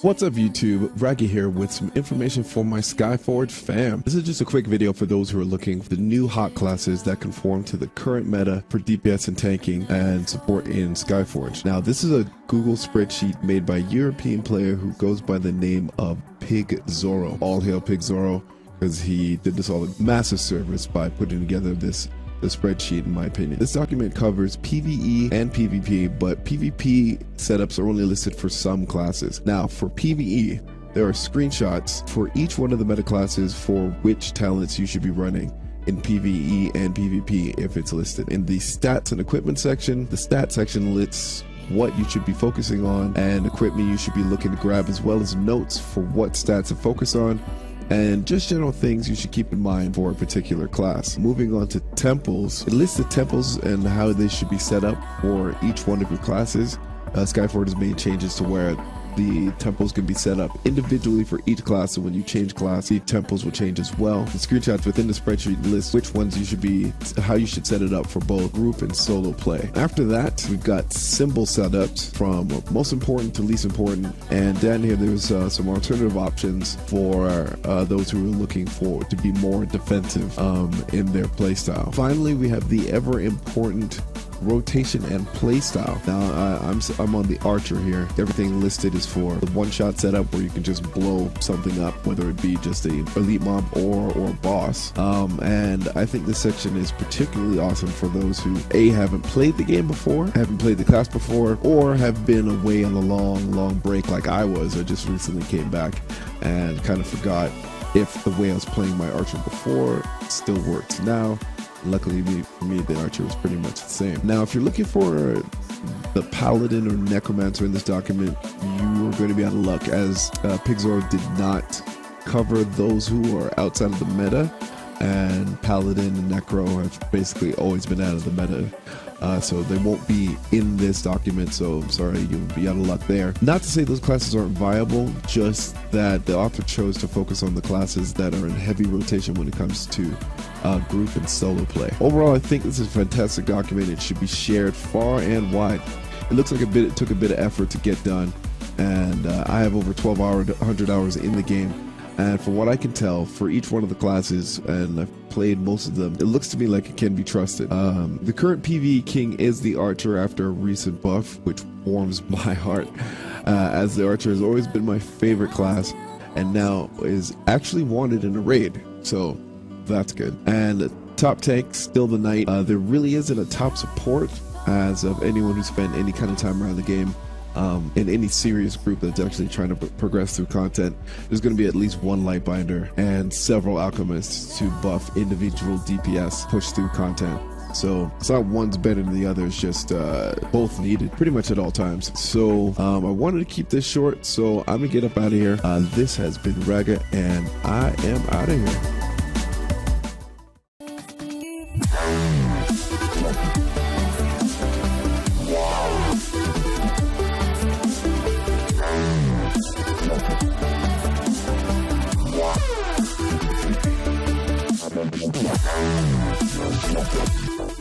What's up YouTube, Raggy here with some information for my Skyforge fam. This is just a quick video for those who are looking for the new hot classes that conform to the current meta for DPS and tanking and support in Skyforge. Now this is a Google spreadsheet made by a European player who goes by the name of Pig Zorro. All hail Pig Zorro, because he did this all a massive service by putting together the spreadsheet, in my opinion. This document covers PvE and PvP, but PvP setups are only listed for some classes. Now for PvE, there are screenshots for each one of the meta classes for which talents you should be running in PvE and PvP if it's listed. In the stats and equipment section, the stats section lists what you should be focusing on and equipment you should be looking to grab, as well as notes for what stats to focus on and just general things you should keep in mind for a particular class. Moving on to temples, it lists the temples and how they should be set up for each one of your classes. Skyforge has made changes to where the temples can be set up individually for each class, so when you change class, the temples will change as well. The screenshots within the spreadsheet list which ones you should be, how you should set it up for both group and solo play. After that, we've got symbol setups from most important to least important, and down here there's some alternative options for those who are looking for to be more defensive in their playstyle. Finally, we have the ever important rotation and playstyle. Now I'm on the archer here. Everything listed is for the one-shot setup where you can just blow something up, whether it be just a elite mob or boss. And I think this section is particularly awesome for those who haven't played the game before, haven't played the class before, or have been away on a long break like I was. I just recently came back and kind of forgot if the way I was playing my archer before still works now. Luckily for me, the archer was pretty much the same. Now, if you're looking for the paladin or necromancer in this document, you are going to be out of luck, as Pig Zorro did not cover those who are outside of the meta, and paladin and necro have basically always been out of the meta. So they won't be in this document, so I'm sorry, you'll be out of luck there. Not to say those classes aren't viable, just that the author chose to focus on the classes that are in heavy rotation when it comes to group and solo play. Overall, I think this is a fantastic document. It should be shared far and wide. It looks like it took a bit of effort to get done, and I have over 100 hours in the game. And from what I can tell, for each one of the classes, and I've played most of them, it looks to me like it can be trusted. The current PvE king is the archer after a recent buff, which warms my heart, as the archer has always been my favorite class, and now is actually wanted in a raid, so that's good. And top tank, still the knight. There really isn't a top support, as of anyone who spent any kind of time around the game. In any serious group that's actually trying to progress through content, there's going to be at least one lightbinder and several alchemists to buff individual DPS push through content. So it's not one's better than the other, it's just both needed pretty much at all times. So I wanted to keep this short, so I'm gonna get up out of here. This has been Raga, and I am out of here. Yeah.